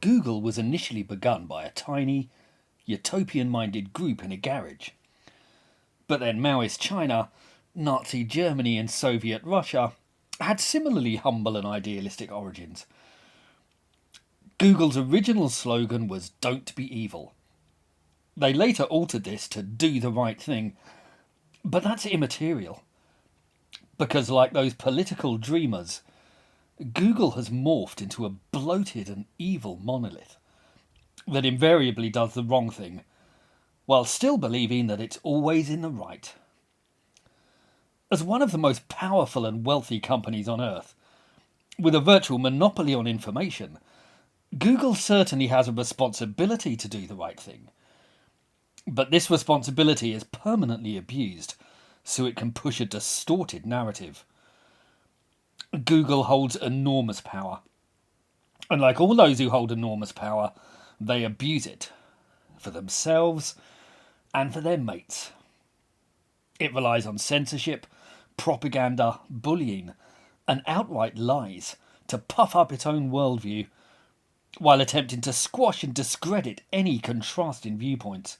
Google was initially begun by a tiny, utopian-minded group in a garage. But then Maoist China, Nazi Germany and Soviet Russia had similarly humble and idealistic origins. Google's original slogan was "Don't be evil." They later altered this to "Do the right thing," but that's immaterial. Because like those political dreamers, Google has morphed into a bloated and evil monolith that invariably does the wrong thing, while still believing that it's always in the right. As one of the most powerful and wealthy companies on Earth, with a virtual monopoly on information, Google certainly has a responsibility to do the right thing. But this responsibility is permanently abused so it can push a distorted narrative. Google holds enormous power. And like all those who hold enormous power, they abuse it for themselves and for their mates. It relies on censorship, propaganda, bullying, and outright lies to puff up its own worldview while attempting to squash and discredit any contrasting viewpoints,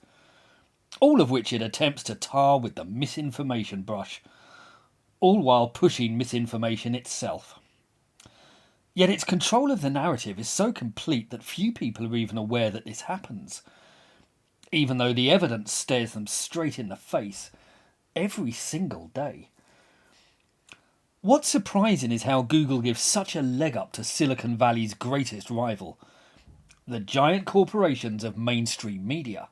all of which it attempts to tar with the misinformation brush, all while pushing misinformation itself. Yet its control of the narrative is so complete that few people are even aware that this happens, even though the evidence stares them straight in the face every single day. What's surprising is how Google gives such a leg up to Silicon Valley's greatest rival, the giant corporations of mainstream media.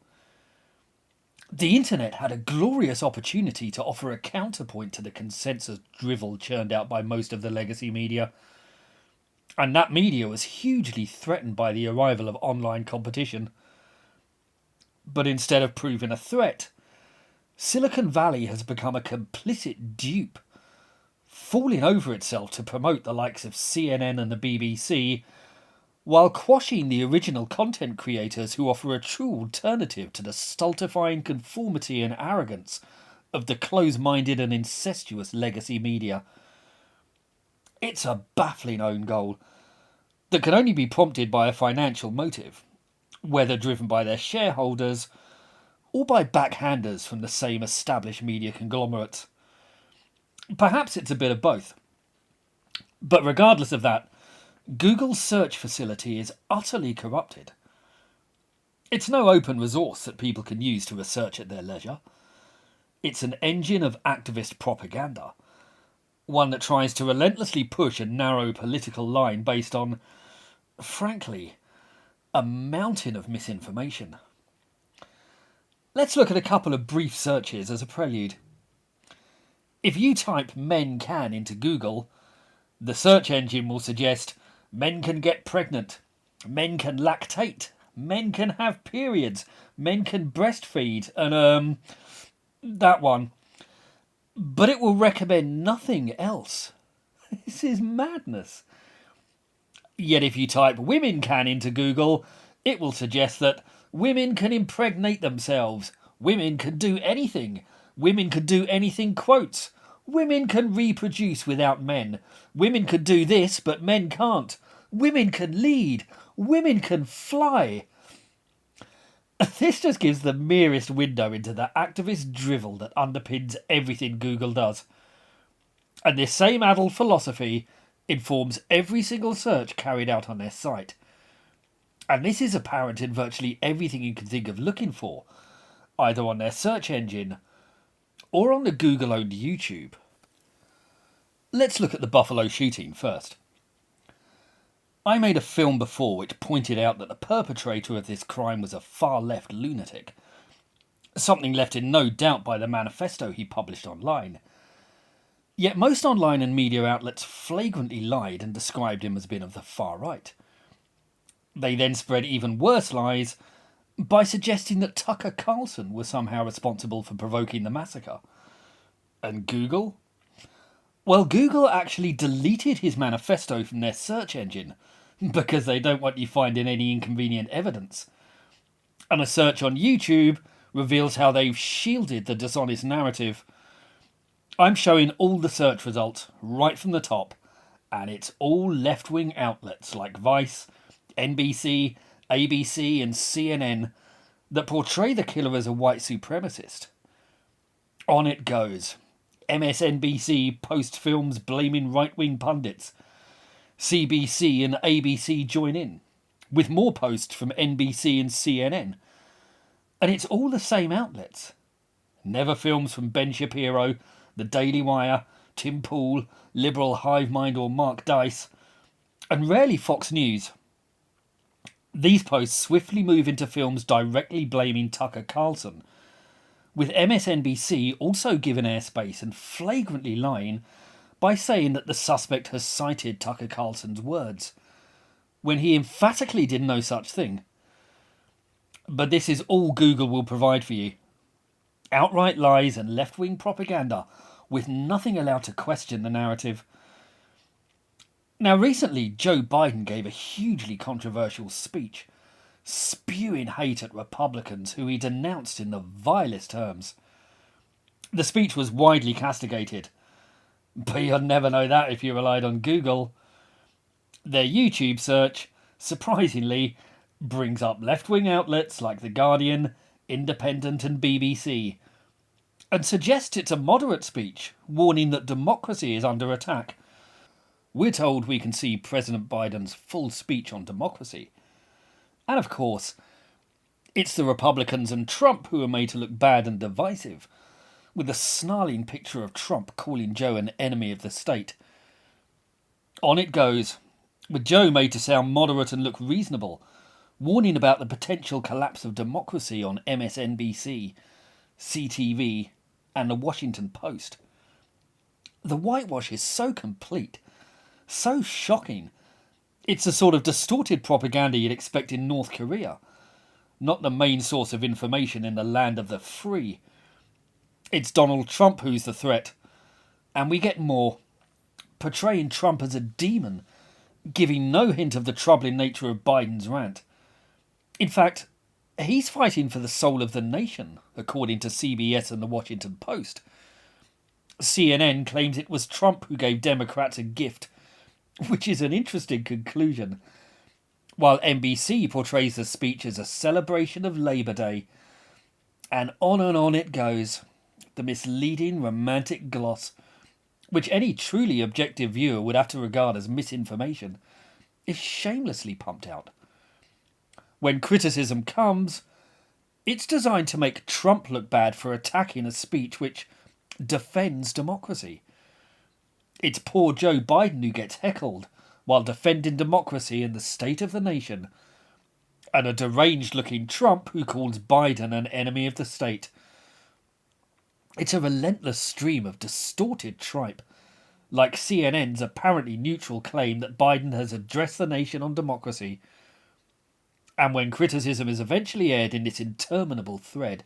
The internet had a glorious opportunity to offer a counterpoint to the consensus drivel churned out by most of the legacy media, and that media was hugely threatened by the arrival of online competition. But instead of proving a threat, Silicon Valley has become a complicit dupe, falling over itself to promote the likes of CNN and the BBC, while quashing the original content creators who offer a true alternative to the stultifying conformity and arrogance of the close-minded and incestuous legacy media. It's a baffling own goal that can only be prompted by a financial motive, whether driven by their shareholders or by backhanders from the same established media conglomerates. Perhaps it's a bit of both. But regardless of that, Google's search facility is utterly corrupted. It's no open resource that people can use to research at their leisure. It's an engine of activist propaganda, one that tries to relentlessly push a narrow political line based on, frankly, a mountain of misinformation. Let's look at a couple of brief searches as a prelude. If you type "men can" into Google, the search engine will suggest men can get pregnant, men can lactate, men can have periods, men can breastfeed, and that one. But it will recommend nothing else. This is madness. Yet if you type "women can" into Google, it will suggest that women can impregnate themselves, women can do anything, women can do anything, quotes, women can reproduce without men, women can do this but men can't, women can lead, women can fly. This just gives the merest window into the activist drivel that underpins everything Google does. And this same adult philosophy informs every single search carried out on their site. And this is apparent in virtually everything you can think of looking for, either on their search engine or on the Google-owned YouTube. Let's look at the Buffalo shooting first. I made a film before which pointed out that the perpetrator of this crime was a far-left lunatic, something left in no doubt by the manifesto he published online. Yet most online and media outlets flagrantly lied and described him as being of the far right. They then spread even worse lies by suggesting that Tucker Carlson was somehow responsible for provoking the massacre. And Google? Well, Google actually deleted his manifesto from their search engine because they don't want you finding any inconvenient evidence. And a search on YouTube reveals how they've shielded the dishonest narrative. I'm showing all the search results right from the top, and it's all left-wing outlets like Vice, NBC, ABC, and CNN that portray the killer as a white supremacist. On it goes. MSNBC post films blaming right-wing pundits. CBC and ABC join in, with more posts from NBC and CNN. And it's all the same outlets. Never films from Ben Shapiro, The Daily Wire, Tim Pool, Liberal Hive Mind or Mark Dice, and rarely Fox News. These posts swiftly move into films directly blaming Tucker Carlson, with MSNBC also given airspace and flagrantly lying by saying that the suspect has cited Tucker Carlson's words, when he emphatically did no such thing. But this is all Google will provide for you. Outright lies and left-wing propaganda, with nothing allowed to question the narrative. Now, recently, Joe Biden gave a hugely controversial speech, spewing hate at Republicans who he denounced in the vilest terms. The speech was widely castigated, but you'd never know that if you relied on Google. Their YouTube search, surprisingly, brings up left-wing outlets like The Guardian, Independent and BBC, and suggests it's a moderate speech, warning that democracy is under attack. We're told we can see President Biden's full speech on democracy. And of course, it's the Republicans and Trump who are made to look bad and divisive, with a snarling picture of Trump calling Joe an enemy of the state. On it goes, with Joe made to sound moderate and look reasonable, warning about the potential collapse of democracy on MSNBC, CTV, and the Washington Post. The whitewash is so complete, so shocking. It's the sort of distorted propaganda you'd expect in North Korea, not the main source of information in the land of the free. It's Donald Trump who's the threat, and we get more, portraying Trump as a demon, giving no hint of the troubling nature of Biden's rant. In fact, he's fighting for the soul of the nation, according to CBS and the Washington Post. CNN claims it was Trump who gave Democrats a gift, which is an interesting conclusion, while NBC portrays the speech as a celebration of Labor Day. And on it goes, the misleading romantic gloss, which any truly objective viewer would have to regard as misinformation, is shamelessly pumped out. When criticism comes, it's designed to make Trump look bad for attacking a speech which defends democracy. It's poor Joe Biden who gets heckled while defending democracy and the state of the nation, and a deranged-looking Trump who calls Biden an enemy of the state. It's a relentless stream of distorted tripe, like CNN's apparently neutral claim that Biden has addressed the nation on democracy. And when criticism is eventually aired in this interminable thread,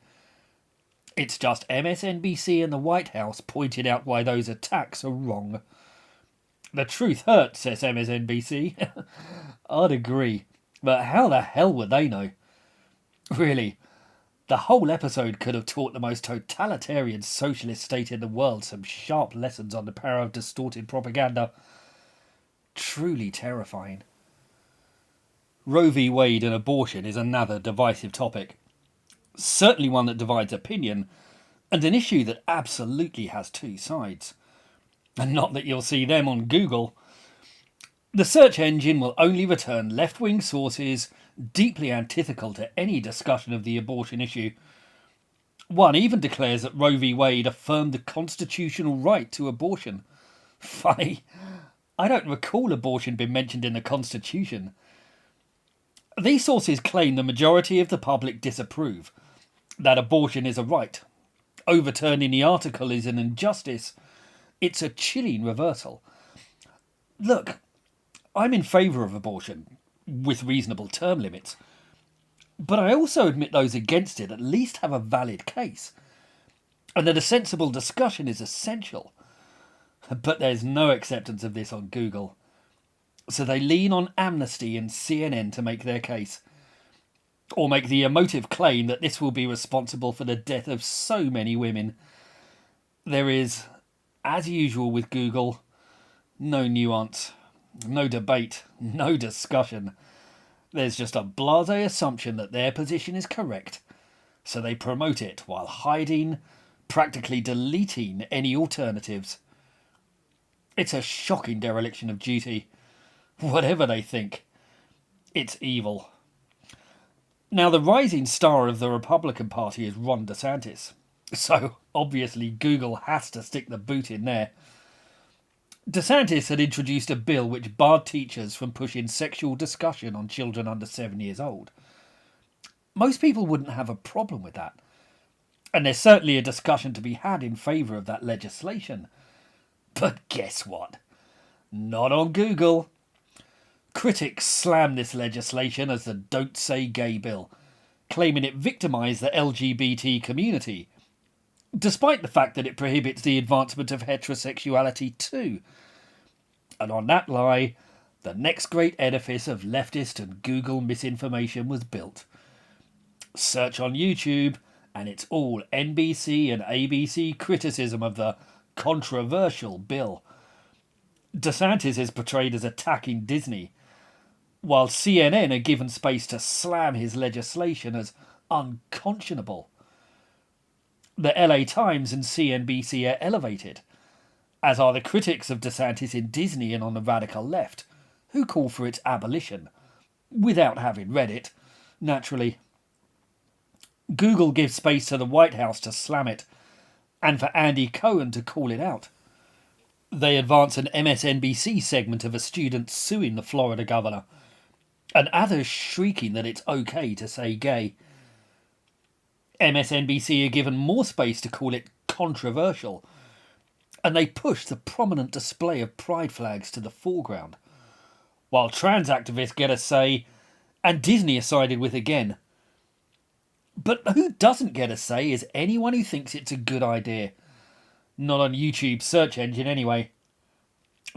it's just MSNBC and the White House pointing out why those attacks are wrong. The truth hurts, says MSNBC. I'd agree, but how the hell would they know? Really, the whole episode could have taught the most totalitarian socialist state in the world some sharp lessons on the power of distorted propaganda. Truly terrifying. Roe v. Wade and abortion is another divisive topic. Certainly one that divides opinion, and an issue that absolutely has two sides. And not that you'll see them on Google. The search engine will only return left-wing sources deeply antithetical to any discussion of the abortion issue. One even declares that Roe v. Wade affirmed the constitutional right to abortion. Funny, I don't recall abortion being mentioned in the Constitution. These sources claim the majority of the public disapprove, that abortion is a right. Overturning the article is an injustice. It's a chilling reversal. Look, I'm in favour of abortion, with reasonable term limits, but I also admit those against it at least have a valid case, and that a sensible discussion is essential. But there's no acceptance of this on Google. So they lean on Amnesty and CNN to make their case, or make the emotive claim that this will be responsible for the death of so many women. There is, as usual with Google, no nuance, no debate, no discussion, There's just a blasé assumption that their position is correct, so they promote it while hiding, practically deleting any alternatives. It's a shocking dereliction of duty. Whatever they think, it's evil. Now, the rising star of the Republican Party is Ron DeSantis, so obviously Google has to stick the boot in there. DeSantis had introduced a bill which barred teachers from pushing sexual discussion on children under 7 years old. Most people wouldn't have a problem with that, and there's certainly a discussion to be had in favour of that legislation. But guess what? Not on Google. Critics slam this legislation as the Don't Say Gay bill, claiming it victimised the LGBT community, despite the fact that it prohibits the advancement of heterosexuality too. And on that lie, the next great edifice of leftist and Google misinformation was built. Search on YouTube, and it's all NBC and ABC criticism of the controversial bill. DeSantis is portrayed as attacking Disney, while CNN are given space to slam his legislation as unconscionable. The LA Times and CNBC are elevated, as are the critics of DeSantis in Disney and on the radical left, who call for its abolition, without having read it, naturally. Google gives space to the White House to slam it, and for Andy Cohen to call it out. They advance an MSNBC segment of a student suing the Florida governor, and others shrieking that it's okay to say gay. MSNBC are given more space to call it controversial, and they push the prominent display of pride flags to the foreground, while trans activists get a say, and Disney is sided with again. But who doesn't get a say is anyone who thinks it's a good idea. Not on YouTube's search engine anyway.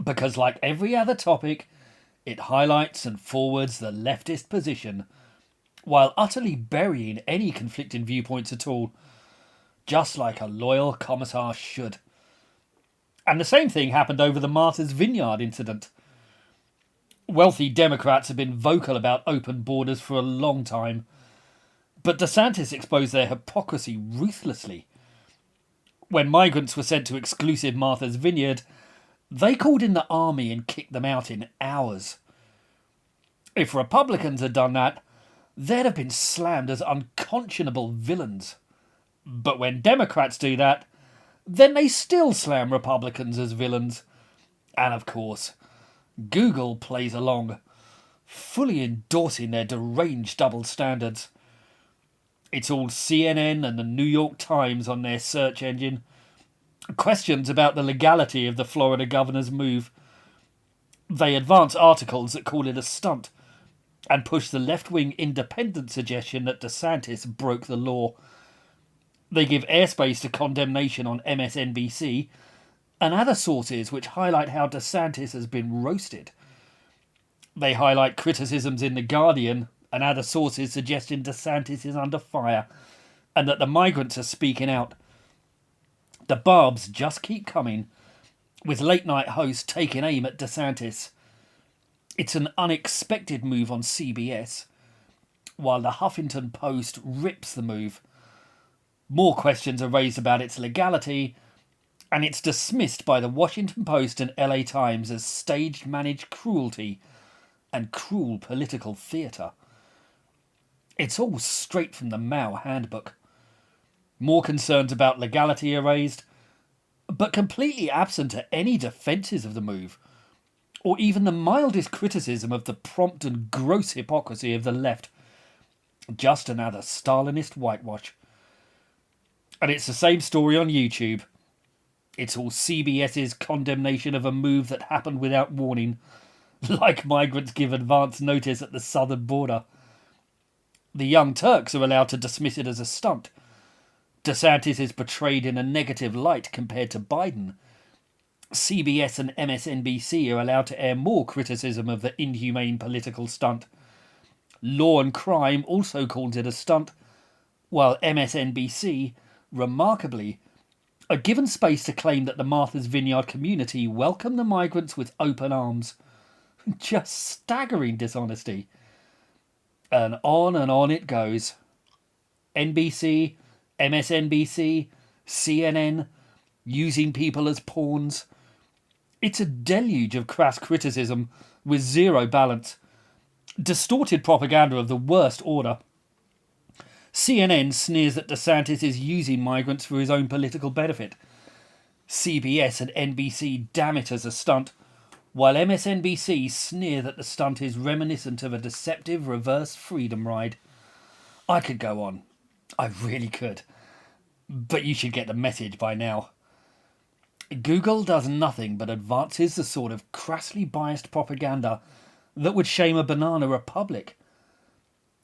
Because like every other topic, it highlights and forwards the leftist position, while utterly burying any conflicting viewpoints at all, just like a loyal commissar should. And the same thing happened over the Martha's Vineyard incident. Wealthy Democrats have been vocal about open borders for a long time, but DeSantis exposed their hypocrisy ruthlessly. When migrants were sent to exclusive Martha's Vineyard, they called in the army and kicked them out in hours. If Republicans had done that, they'd have been slammed as unconscionable villains. But when Democrats do that, then they still slam Republicans as villains. And of course, Google plays along, fully endorsing their deranged double standards. It's all CNN and the New York Times on their search engine. Questions about the legality of the Florida governor's move. They advance articles that call it a stunt and push the left-wing independent suggestion that DeSantis broke the law. They give airspace to condemnation on MSNBC and other sources which highlight how DeSantis has been roasted. They highlight criticisms in The Guardian and other sources suggesting DeSantis is under fire and that the migrants are speaking out. The barbs just keep coming, with late-night hosts taking aim at DeSantis. It's an unexpected move on CBS, while the Huffington Post rips the move. More questions are raised about its legality, and it's dismissed by the Washington Post and LA Times as staged managed cruelty and cruel political theatre. It's all straight from the Mao handbook. More concerns about legality are raised, but completely absent are any defences of the move, or even the mildest criticism of the prompt and gross hypocrisy of the left. Just another Stalinist whitewash. And it's the same story on YouTube. It's all CBS's condemnation of a move that happened without warning, like migrants give advance notice at the southern border. The Young Turks are allowed to dismiss it as a stunt. DeSantis is portrayed in a negative light compared to Biden. CBS and MSNBC are allowed to air more criticism of the inhumane political stunt. Law and Crime also calls it a stunt, while MSNBC, remarkably, are given space to claim that the Martha's Vineyard community welcomed the migrants with open arms. Just staggering dishonesty. And on it goes. NBC, MSNBC, CNN, using people as pawns. It's a deluge of crass criticism with zero balance. Distorted propaganda of the worst order. CNN sneers that DeSantis is using migrants for his own political benefit. CBS and NBC damn it as a stunt, while MSNBC sneer that the stunt is reminiscent of a deceptive reverse freedom ride. I could go on. I really could. But you should get the message by now. Google does nothing but advances the sort of crassly biased propaganda that would shame a banana republic.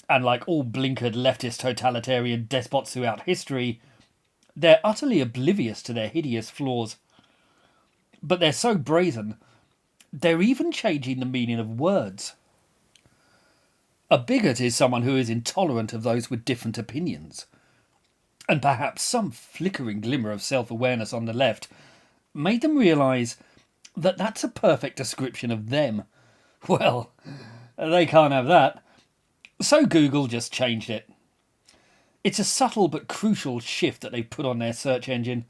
And like all blinkered leftist totalitarian despots throughout history, they're utterly oblivious to their hideous flaws. But they're so brazen, they're even changing the meaning of words. A bigot is someone who is intolerant of those with different opinions. And perhaps some flickering glimmer of self-awareness on the left made them realise that that's a perfect description of them. Well, they can't have that. So Google just changed it. It's a subtle but crucial shift that they put on their search engine.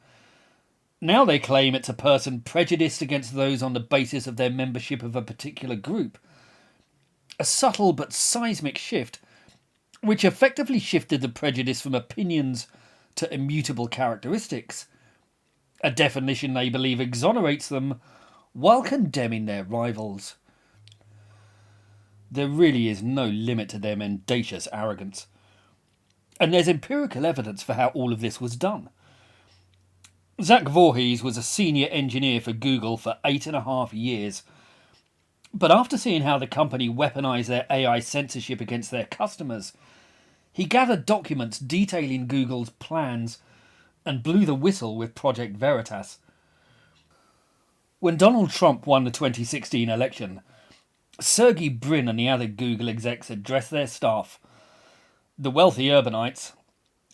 Now they claim it's a person prejudiced against those on the basis of their membership of a particular group. A subtle but seismic shift, which effectively shifted the prejudice from opinions to immutable characteristics. A definition they believe exonerates them while condemning their rivals. There really is no limit to their mendacious arrogance. And there's empirical evidence for how all of this was done. Zach Voorhees was a senior engineer for Google for 8.5 years. But after seeing how the company weaponized their AI censorship against their customers, he gathered documents detailing Google's plans and blew the whistle with Project Veritas. When Donald Trump won the 2016 election, Sergey Brin and the other Google execs addressed their staff. The wealthy urbanites,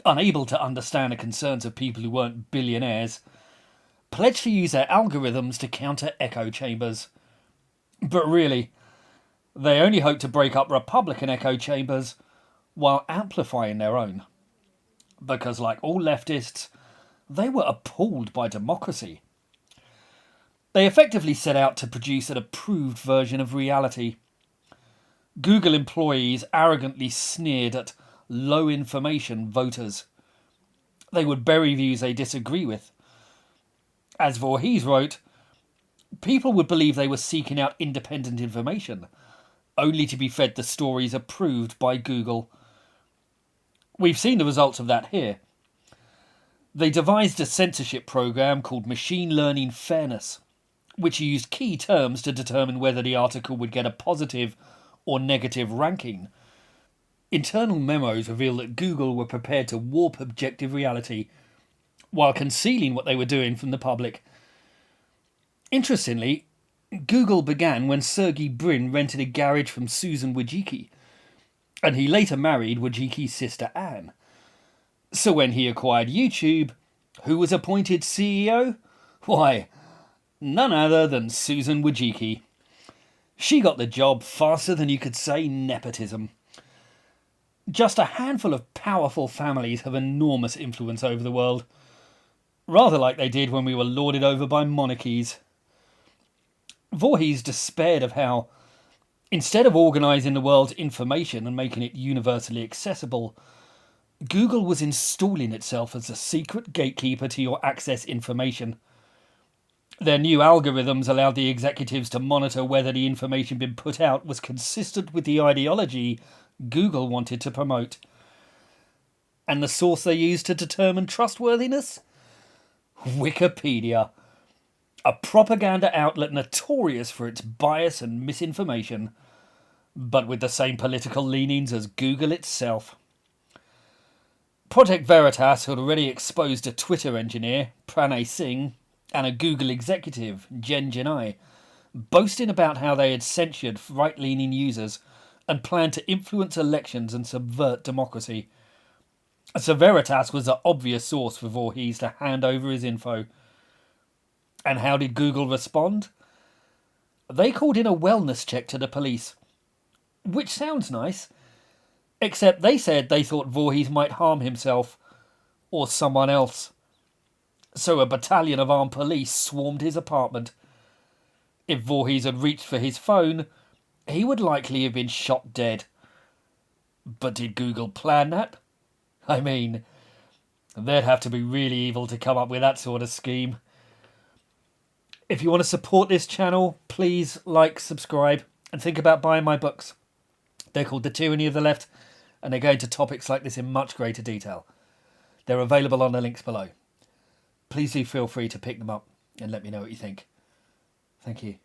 unable to understand the concerns of people who weren't billionaires, pledged to use their algorithms to counter echo chambers. But really, they only hoped to break up Republican echo chambers while amplifying their own. Because like all leftists, they were appalled by democracy. They effectively set out to produce an approved version of reality. Google employees arrogantly sneered at low information voters. They would bury views they disagree with. As Voorhees wrote, people would believe they were seeking out independent information, only to be fed the stories approved by Google. We've seen the results of that here. They devised a censorship program called Machine Learning Fairness, which used key terms to determine whether the article would get a positive or negative ranking. Internal memos reveal that Google were prepared to warp objective reality while concealing what they were doing from the public. Interestingly, Google began when Sergey Brin rented a garage from Susan Wojcicki, and he later married Wojcicki's sister Anne. So when he acquired YouTube, who was appointed CEO? Why, none other than Susan Wojcicki. She got the job faster than you could say nepotism. Just a handful of powerful families have enormous influence over the world, rather like they did when we were lorded over by monarchies. Voorhees despaired of how, instead of organising the world's information and making it universally accessible, Google was installing itself as a secret gatekeeper to your access information. Their new algorithms allowed the executives to monitor whether the information being put out was consistent with the ideology Google wanted to promote. And the source they used to determine trustworthiness? Wikipedia. A propaganda outlet notorious for its bias and misinformation, but with the same political leanings as Google itself. Project Veritas had already exposed a Twitter engineer, Pranay Singh, and a Google executive, Jen Janai, boasting about how they had censured right-leaning users and planned to influence elections and subvert democracy. So Veritas was the obvious source for Voorhees to hand over his info. And how did Google respond? They called in a wellness check to the police. Which sounds nice, Except they said they thought Voorhees might harm himself or someone else. So a battalion of armed police swarmed his apartment. If Voorhees had reached for his phone, he would likely have been shot dead. But did Google plan that? I mean, they'd have to be really evil to come up with that sort of scheme. If you want to support this channel, please like, subscribe, and think about buying my books. They're called The Tyranny of the Left, and they go into topics like this in much greater detail. They're available on the links below. Please do feel free to pick them up and let me know what you think. Thank you.